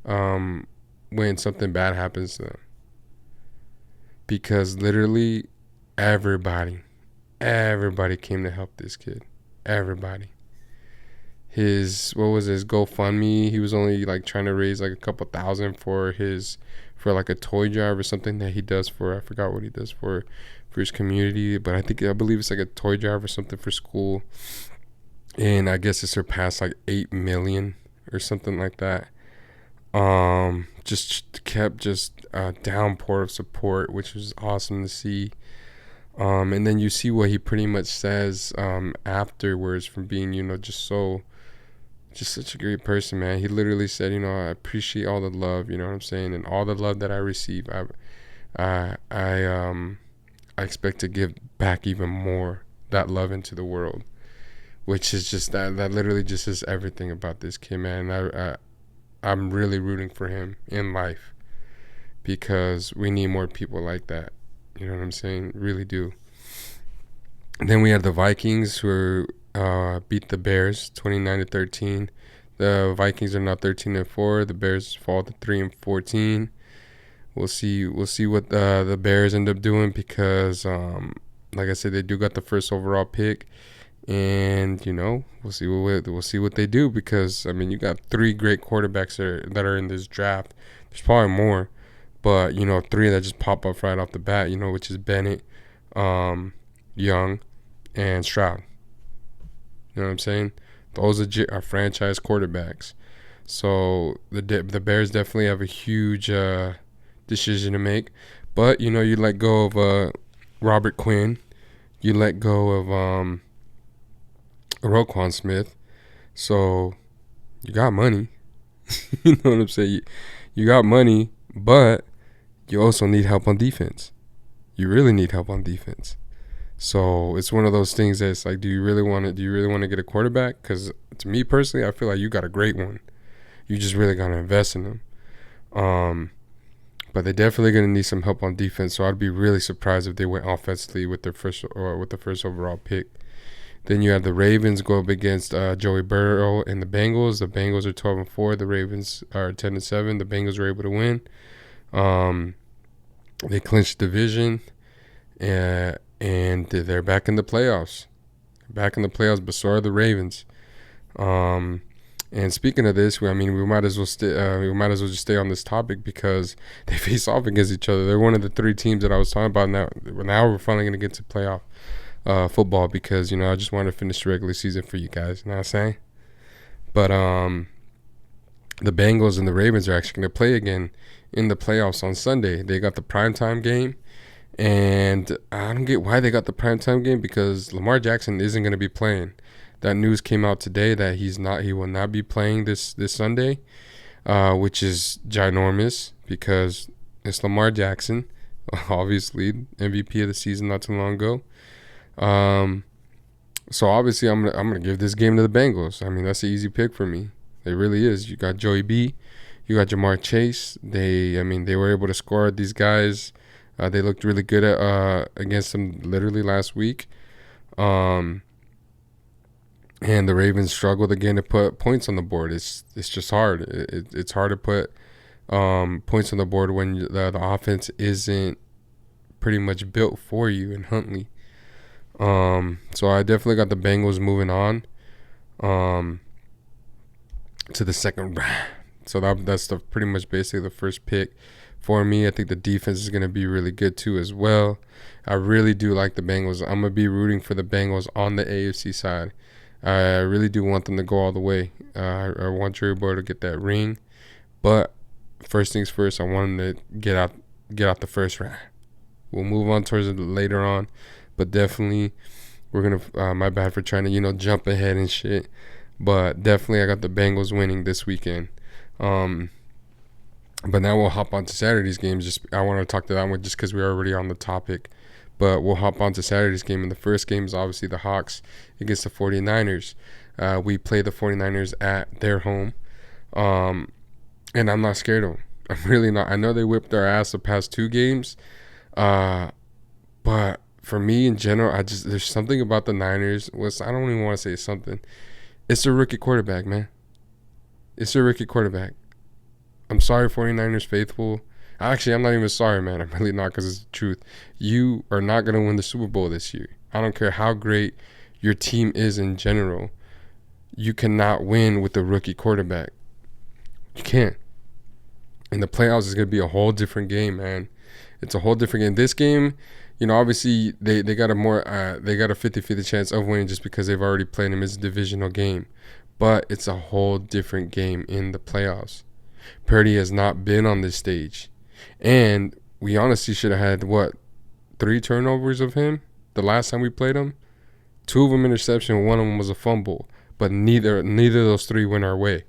when something bad happens to them. Because literally everybody came to help this kid. Everybody. His GoFundMe, he was only like trying to raise like a couple thousand for like a toy drive or something that he does for, I forgot what he does for his community, but I believe it's like a toy drive or something for school. And I guess it surpassed like 8 million or something like that. Just kept a downpour of support, which was awesome to see. And then you see what he pretty much says afterwards, from being, just such a great person, man. He literally said, I appreciate all the love, you know what I'm saying, and all the love that I receive. I expect to give back even more that love into the world, which is just that literally just is everything about this kid, man. I'm really rooting for him in life, because we need more people like that. You know what I'm saying? Really do. And then we had the Vikings, who beat the Bears 29-13. The Vikings are now 13-4. The Bears fall to 3-14. We'll see what the Bears end up doing because, like I said, they do got the first overall pick, and we'll see what they do because I mean you got three great quarterbacks that are in this draft. There's probably more, but three that just pop up right off the bat. Which is Bennett, Young, and Stroud. You know what I'm saying? Those are franchise quarterbacks. So the Bears definitely have a huge decision to make. But you let go of Robert Quinn, you let go of Roquan Smith, so you got money. You know what I'm saying? You got money, but you also need help on defense. You really need help on defense. So it's one of those things that's like, do you really want to get a quarterback? Because to me personally, I feel like you got a great one. You just really got to invest in them. But they're definitely going to need some help on defense. So I'd be really surprised if they went offensively with the first overall pick. Then you have the Ravens go up against Joey Burrow and the Bengals. The Bengals are 12-4. The Ravens are 10-7. The Bengals were able to win. They clinched the division, and they're back in the playoffs. Back in the playoffs, but so are the Ravens. And speaking of this, we might as well just stay on this topic because they face off against each other. They're one of the three teams that I was talking about. Now we're finally going to get to playoff football because I just want to finish the regular season for you guys. You know what I'm saying? But the Bengals and the Ravens are actually going to play again in the playoffs on Sunday. They got the primetime game, and I don't get why they got the primetime game because Lamar Jackson isn't going to be playing. That news came out today that he will not be playing this Sunday, which is ginormous because it's Lamar Jackson, obviously MVP of the season not too long ago. So obviously I'm gonna give this game to the Bengals. I mean that's an easy pick for me. It really is. You got Joey B, you got Jamar Chase. They were able to score these guys. They looked really good against them literally last week. And the Ravens struggled again to put points on the board. It's just hard. It's hard to put points on the board when the offense isn't pretty much built for you in Huntley. So I definitely got the Bengals moving on to the second round. So that's pretty much basically the first pick for me. I think the defense is going to be really good too as well. I really do like the Bengals. I'm going to be rooting for the Bengals on the AFC side. I really do want them to go all the way. I want Jerry Boy to get that ring. But first things first, I want him to get out the first round. We'll move on towards it later on. But definitely, we're going to, my bad for trying to, jump ahead and shit. But definitely, I got the Bengals winning this weekend. But now we'll hop on to Saturday's games. I want to talk to that one just because we're already on the topic. But we'll hop on to Saturday's game. And the first game is obviously the Hawks against the 49ers. We play the 49ers at their home. And I'm not scared of them. I'm really not. I know they whipped their ass the past two games. But for me in general, there's something about the Niners. I don't even want to say something. It's a rookie quarterback, man. It's a rookie quarterback. I'm sorry, 49ers faithful. Actually, I'm not even sorry, man. I'm really not because it's the truth. You are not going to win the Super Bowl this year. I don't care how great your team is in general. You cannot win with a rookie quarterback. You can't. In the playoffs, it's going to be a whole different game, man. It's a whole different game. This game, obviously they got a 50-50 chance of winning just because they've already played him. It's a divisional game. But it's a whole different game in the playoffs. Purdy has not been on this stage. And we honestly should have had, 3 turnovers of him the last time we played him? 2 of them interception, 1 of them was a fumble. But neither of those 3 went our way.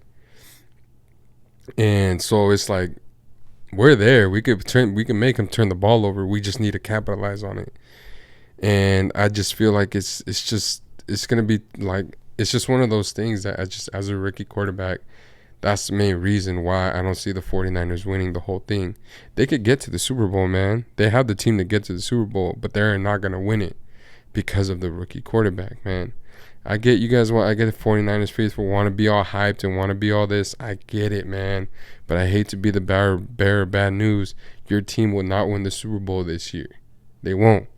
And so it's like, we're there. We can make him turn the ball over. We just need to capitalize on it. And I just feel like it's going to be like, it's just one of those things that as a rookie quarterback, that's the main reason why I don't see the 49ers winning the whole thing. They could get to the Super Bowl, man. They have the team to get to the Super Bowl, but they're not going to win it because of the rookie quarterback, man. I get you guys I get the 49ers faithful want to be all hyped and want to be all this. I get it, man. But I hate to be the bearer of bad news. your team will not win the Super Bowl this year. They won't.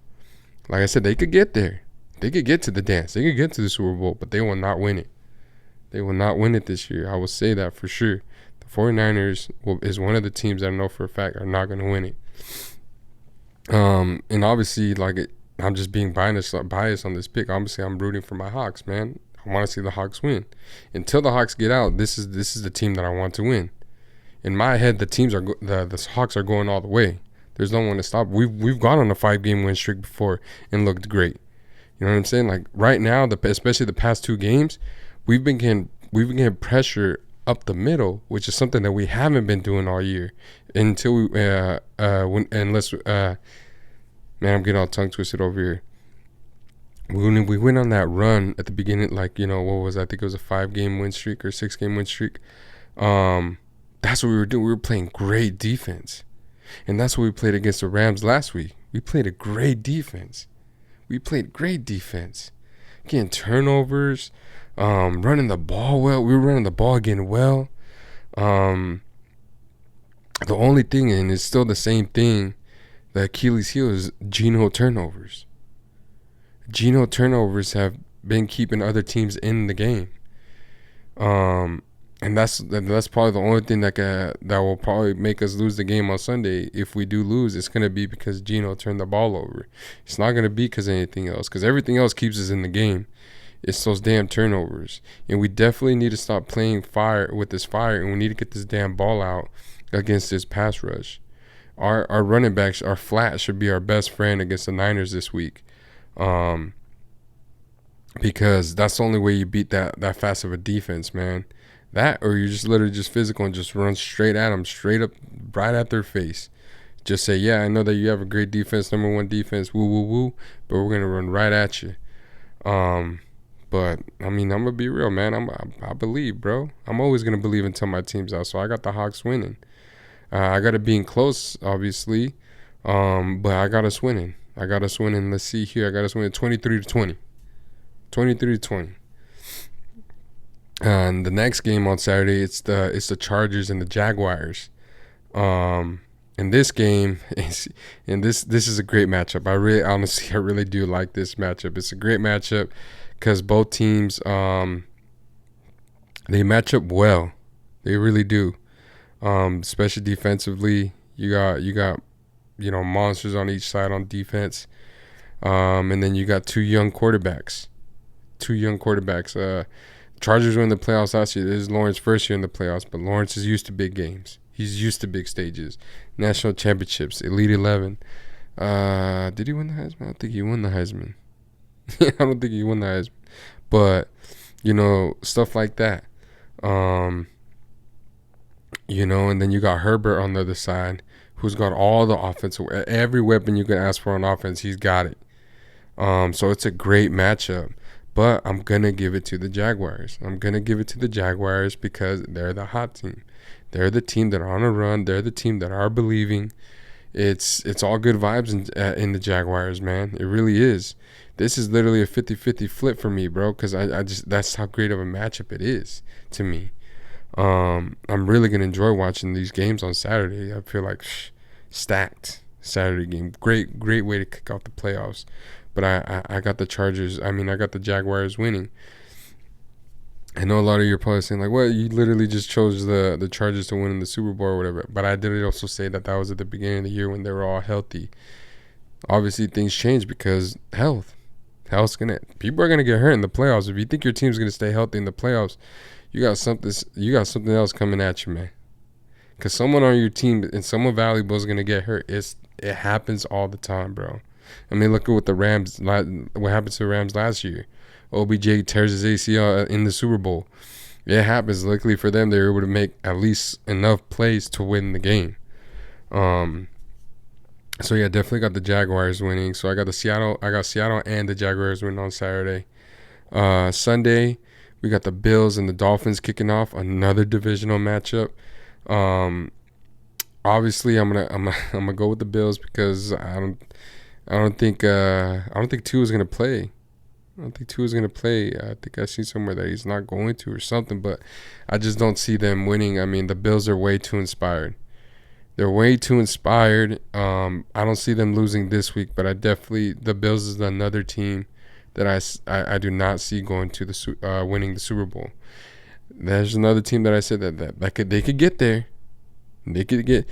Like I said, they could get there. They could get to the dance. They could get to the Super Bowl, but they will not win it. They will not win it this year. I will say that for sure. The 49ers is one of the teams that I know for a fact are not going to win it. And obviously, I'm just being biased on this pick. Obviously, I'm rooting for my Hawks, man. I want to see the Hawks win. Until the Hawks get out, this is the team that I want to win. In my head, the Hawks are going all the way. There's no one to stop. We've gone on a 5-game win streak before and looked great. You know what I'm saying? Like right now, especially the past 2 games, we've been getting pressure up the middle, which is something that we haven't been doing all year until we man, I'm getting all tongue twisted over here. When we went on that run at the beginning, what was I think it was a 5-game win streak or 6-game win streak. That's what we were doing. We were playing great defense. And that's what we played against the Rams last week. We played a great defense. Getting turnovers, running the ball well. We were running the ball again well. The only thing, and it's still the same thing, the Achilles heel is Geno turnovers. Geno turnovers have been keeping other teams in the game. And that's probably the only thing that will probably make us lose the game on Sunday. If we do lose, it's going to be because Geno turned the ball over. It's not going to be because of anything else, because everything else keeps us in the game. It's those damn turnovers. And we definitely need to stop playing fire with this fire, and we need to get this damn ball out against this pass rush. Our running backs, our flat should be our best friend against the Niners this week. Because that's the only way you beat that fast of a defense, man. That, or you're just literally just physical and just run straight at them, straight up, right at their face. Just say, yeah, I know that you have a great defense, number 1 defense, woo, woo, woo, but we're going to run right at you. But, I mean, I'm going to be real, man. I believe, bro. I'm always going to believe until my team's out, so I got the Hawks winning. I got it being close, obviously, but I got us winning. Let's see here. I got us winning 23-20. 23-20. And the next game on Saturday, it's the Chargers and the Jaguars. And this game this is a great matchup. I really do like this matchup. It's a great matchup because both teams they match up well. They really do. Especially defensively, you got monsters on each side on defense. And then you got two young quarterbacks. Chargers were in the playoffs last year. This is Lawrence's first year in the playoffs, but Lawrence is used to big games. He's used to big stages, national championships, Elite 11. Did he win the Heisman? I don't think he won the Heisman. I don't think he won the Heisman. But, stuff like that. And then you got Herbert on the other side, who's got all the offensive, every weapon you can ask for on offense, he's got it. So it's a great matchup. But I'm going to give it to the Jaguars. Because they're the hot team. They're the team that are on a run. They're the team that are believing. It's all good vibes in the Jaguars, man. It really is. This is literally a 50-50 flip for me, bro, because I just that's how great of a matchup it is to me. I'm really going to enjoy watching these games on Saturday. I feel like stacked Saturday game. Great way to kick off the playoffs. But I got the Chargers. I got the Jaguars winning. I know a lot of you are probably saying, like, well, you literally just chose the Chargers to win in the Super Bowl or whatever. But I did also say that was at the beginning of the year when they were all healthy. Obviously, things change because health. People are gonna get hurt in the playoffs. If you think your team's gonna stay healthy in the playoffs, you got something else coming at you, man. Because someone on your team and someone valuable is gonna get hurt. It happens all the time, bro. Look at what happened to the Rams last year. OBJ tears his ACL in the Super Bowl. It happens. Luckily for them, they were able to make at least enough plays to win the game. So yeah, definitely got the Jaguars winning. So I got Seattle and the Jaguars winning on Saturday. Sunday, we got the Bills and the Dolphins kicking off another divisional matchup. Obviously, I'm gonna go with the Bills because I don't think Tua is gonna play. I think I see somewhere that he's not going to or something, but I just don't see them winning. The Bills are way too inspired. They're way too inspired. I don't see them losing this week, but the Bills is another team that I do not see going to the winning the Super Bowl. There's another team that I said that they could get there. They could get,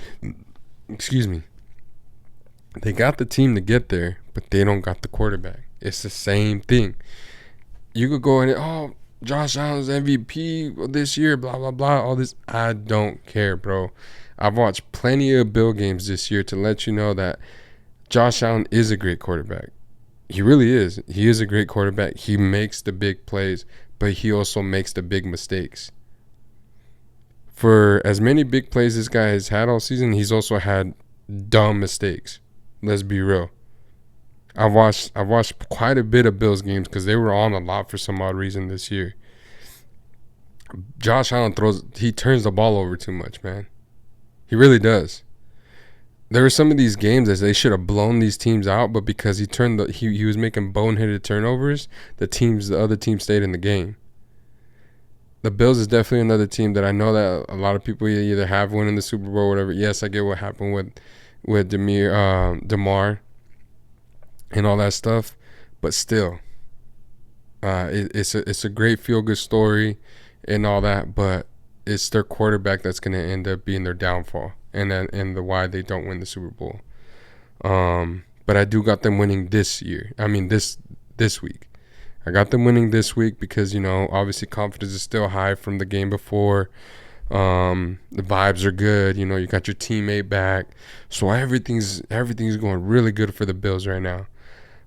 excuse me. They got the team to get there, but they don't got the quarterback. It's the same thing. You could go in and, Josh Allen's MVP this year, blah, blah, blah, all this. I don't care, bro. I've watched plenty of Bill games this year to let you know that Josh Allen is a great quarterback. He really is. He is a great quarterback. He makes the big plays, but he also makes the big mistakes. For as many big plays this guy has had all season, he's also had dumb mistakes. Let's be real. I've watched quite a bit of Bills games because they were on a lot for some odd reason this year. Josh Allen turns the ball over too much, man. He really does. There were some of these games that they should have blown these teams out, but because he was making boneheaded turnovers, the other team stayed in the game. The Bills is definitely another team that I know that a lot of people either have winning the Super Bowl or whatever. Yes, I get what happened with DeMar and all that stuff, but still, it's a great feel-good story and all that, but it's their quarterback that's going to end up being their downfall and the why they don't win the Super Bowl. But I do got them winning this year. I mean, this week. I got them winning this week because, obviously confidence is still high from the game before. The vibes are good. You got your teammate back. So everything's going really good for the Bills right now.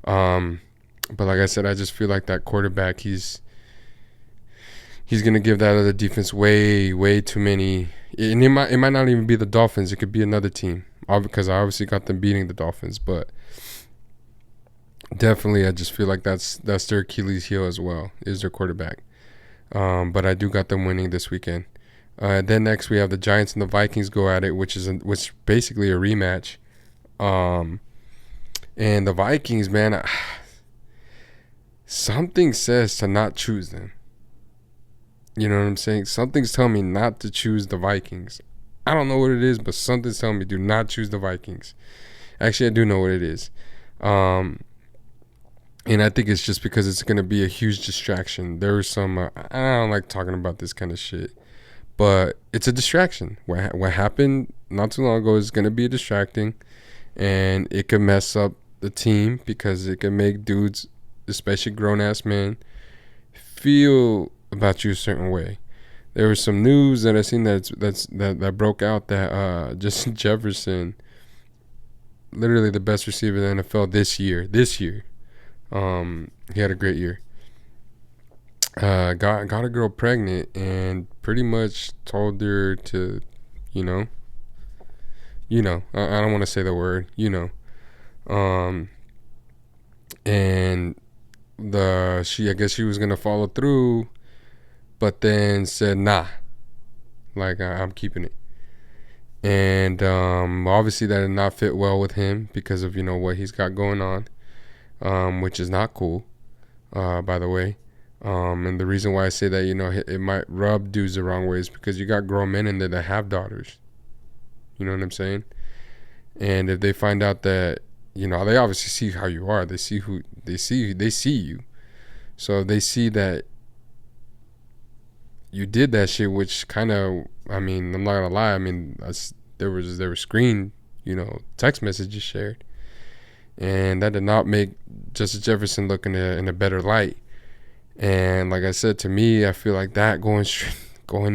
But like I said, I just feel like that quarterback, he's going to give that other defense way too many. And it might not even be the Dolphins. It could be another team. Because I obviously got them beating the Dolphins. But definitely, I just feel like that's their Achilles heel as well, is their quarterback. But I do got them winning this weekend. Then next we have the Giants and the Vikings go at it, which is basically a rematch. And the Vikings, man, something says to not choose them. You know what I'm saying? Something's telling me not to choose the Vikings. I don't know what it is, but something's telling me do not choose the Vikings. Actually, I do know what it is. And I think it's just because it's going to be a huge distraction. There was some, I don't like talking about this kind of shit, but it's a distraction. What happened not too long ago is going to be distracting, and it could mess up the team because it can make dudes, especially grown-ass men, feel about you a certain way. There was some news that I seen that broke out that Justin Jefferson, literally the best receiver in the NFL this year. He had a great year. Got a girl pregnant and pretty much told her to, I don't want to say the word, and I guess she was gonna follow through, but then said nah, like I'm keeping it. And obviously that did not fit well with him because of what he's got going on, which is not cool, by the way. And the reason why I say that, it might rub dudes the wrong way is because you got grown men in there that have daughters. You know what I'm saying? And if they find out that, they obviously see how you are. They see you. So if they see that you did that shit, which kind of, I'm not gonna lie. There were screen, text messages shared, and that did not make Justin Jefferson look in a better light. And like I said, to me, I feel like that going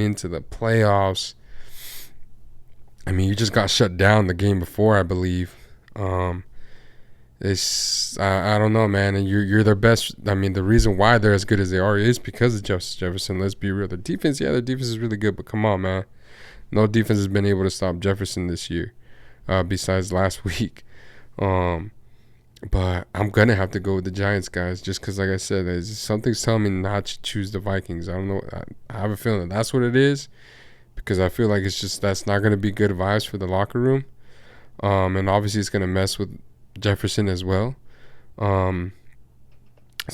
into the playoffs. You just got shut down the game before, I believe. It's I don't know, man. And you're their best. The reason why they're as good as they are is because of Justin Jefferson. Let's be real. Their defense is really good, but come on, man. No defense has been able to stop Jefferson this year, besides last week. But I'm gonna have to go with the Giants, guys, just because, like I said, something's telling me not to choose the Vikings. I don't know. I have a feeling that's what it is, because I feel like that's not gonna be good vibes for the locker room. And obviously it's gonna mess with Jefferson as well. So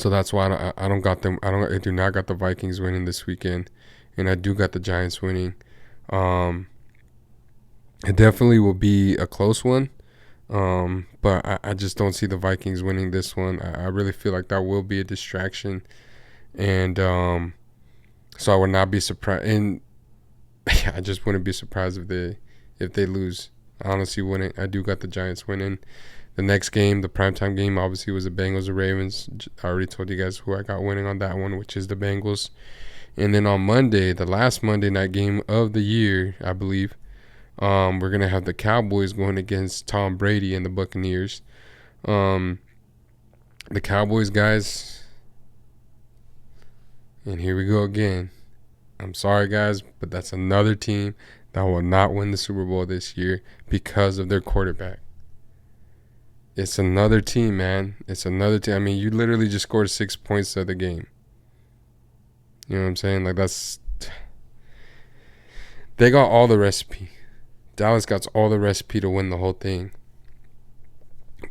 that's why I don't got them. I do not got the Vikings winning this weekend, and I do got the Giants winning. It definitely will be a close one. But I just don't see the Vikings winning this one. I really feel like that will be a distraction. And so I would not be surprised. And I just wouldn't be surprised if they lose. I honestly wouldn't. I do got the Giants winning. The next game, the primetime game, obviously was the Bengals or Ravens. I already told you guys who I got winning on that one, which is the Bengals. And then on Monday, the last Monday night game of the year, I believe, we're gonna have the Cowboys going against Tom Brady and the Buccaneers. The Cowboys, guys, and here we go again. I'm sorry, guys, but that's another team that will not win the Super Bowl this year because of their quarterback. It's another team, man. It's another team. I mean, you literally just scored 6 points of the game. You know what I'm saying? Like, they got all the recipe. Dallas got all the recipe to win the whole thing.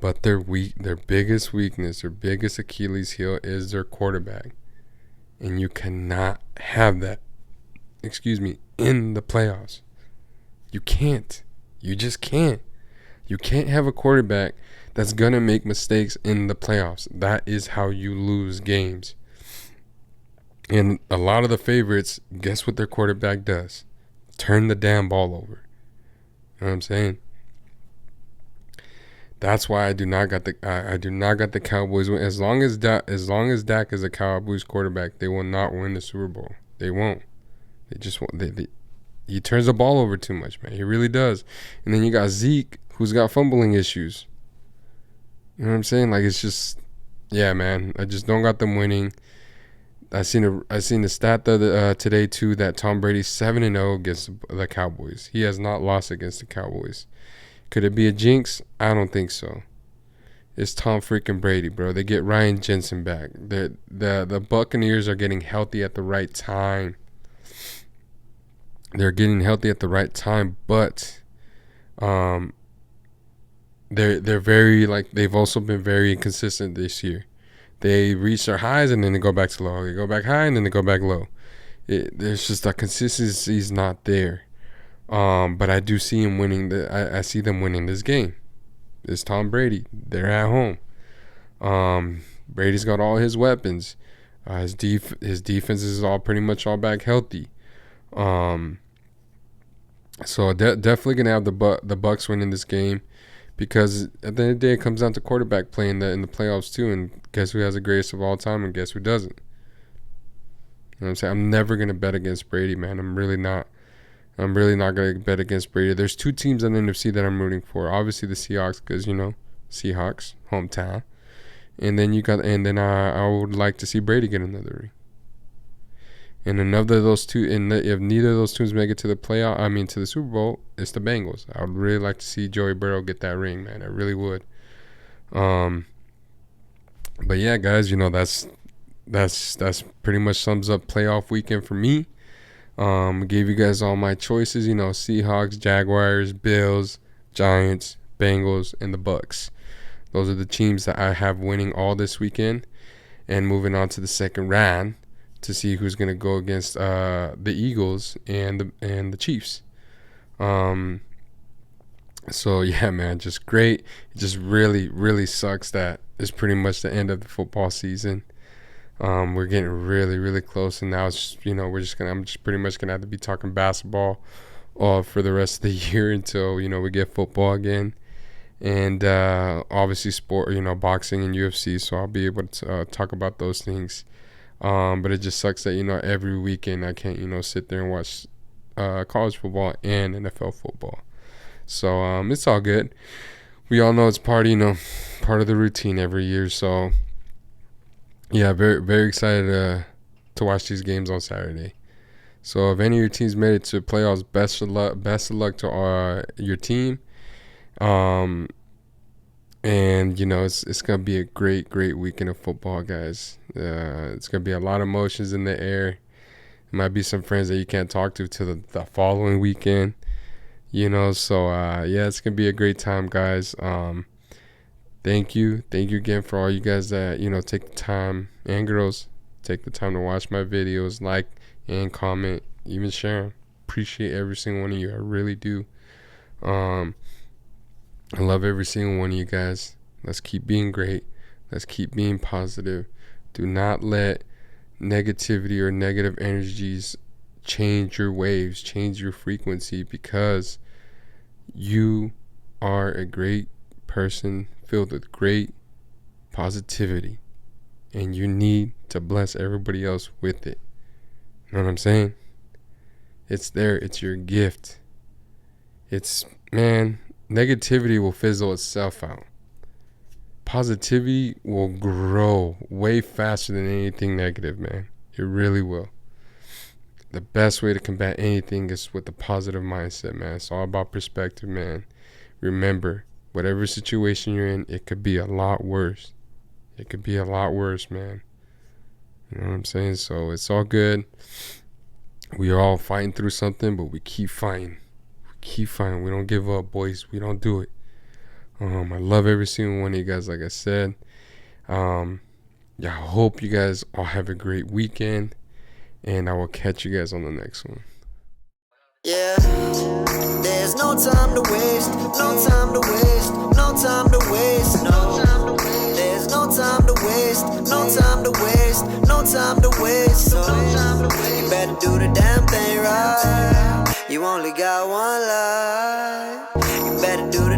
But their biggest weakness, their biggest Achilles heel is their quarterback. And you cannot have that, in the playoffs. You can't. You just can't. You can't have a quarterback that's going to make mistakes in the playoffs. That is how you lose games. And a lot of the favorites, guess what their quarterback does? Turn the damn ball over. You know what I'm saying? That's why I do not got the Cowboys win. As long as Dak is a Cowboys quarterback, they will not win the Super Bowl. They won't. They just won't. He turns the ball over too much, man. He really does. And then you got Zeke, who's got fumbling issues. You know what I'm saying? Like, it's just, yeah, man. I just don't got them winning. I seen a stat today too that Tom Brady's 7-0 against the Cowboys. He has not lost against the Cowboys. Could it be a jinx? I don't think so. It's Tom freaking Brady, bro. They get Ryan Jensen back. The Buccaneers are getting healthy at the right time. They're getting healthy at the right time, but they're very, like, they've also been very inconsistent this year. They reach their highs and then they go back to low. They go back high and then they go back low. There's just that consistency's not there. But I do see him winning. I see them winning this game. It's Tom Brady. They're at home. Brady's got all his weapons. His defense is all pretty much all back healthy. So definitely gonna have the Bucks winning this game, because at the end of the day it comes down to quarterback play in the playoffs too. And guess who has the greatest of all time, and guess who doesn't? You know what I'm saying? I'm never gonna bet against Brady, man. I'm really not going to bet against Brady. There's two teams in the NFC that I'm rooting for. Obviously the Seahawks, because, Seahawks, hometown. And then I would like to see Brady get another ring. And another of those two, if neither of those teams make it to to the Super Bowl, it's the Bengals. I would really like to see Joey Burrow get that ring, man. I really would. But yeah, guys, that's pretty much sums up playoff weekend for me. Gave you guys all my choices, Seahawks, Jaguars, Bills, Giants, Bengals, and the Bucks. Those are the teams that I have winning all this weekend, and moving on to the second round to see who's going to go against the Eagles and the Chiefs. So yeah, man, just great. It just really, really sucks that it's pretty much the end of the football season. We're getting really, really close, and now it's just, I'm just pretty much gonna have to be talking basketball for the rest of the year until we get football again, and obviously sport, boxing and UFC. So I'll be able to talk about those things. But it just sucks that every weekend I can't sit there and watch college football and NFL football. So it's all good. We all know it's part of the routine every year. So yeah, very, very excited to watch these games on Saturday. So if any of your teams made it to playoffs, best of luck to your team. And it's gonna be a great, great weekend of football, guys. It's gonna be a lot of emotions in the air. There might be some friends that you can't talk to till the following weekend. So yeah, it's gonna be a great time, guys. Thank you again for all you guys that take the time, and girls take the time to watch my videos, like and comment, even share them. Appreciate every single one of you. I really do. I love every single one of you guys. Let's keep being great. Let's keep being positive. Do not let negativity or negative energies change your waves, change your frequency, because you are a great person filled with great positivity, and you need to bless everybody else with it. You know what I'm saying? It's there. It's your gift. Negativity will fizzle itself out. Positivity will grow way faster than anything negative, man. It really will. The best way to combat anything is with a positive mindset, man. It's all about perspective, man. Remember, whatever situation you're in, it could be a lot worse. It could be a lot worse, man. You know what I'm saying? So it's all good. We are all fighting through something, but we keep fighting. We don't give up, boys. We don't do it. I love every single one of you guys, like I said. I hope you guys all have a great weekend, and I will catch you guys on the next one. Yeah, there's no time to waste, no time to waste, no time to waste, no. There's no time to waste, no time to waste, no time to waste, so you better do the damn thing right. You only got one life. You better do the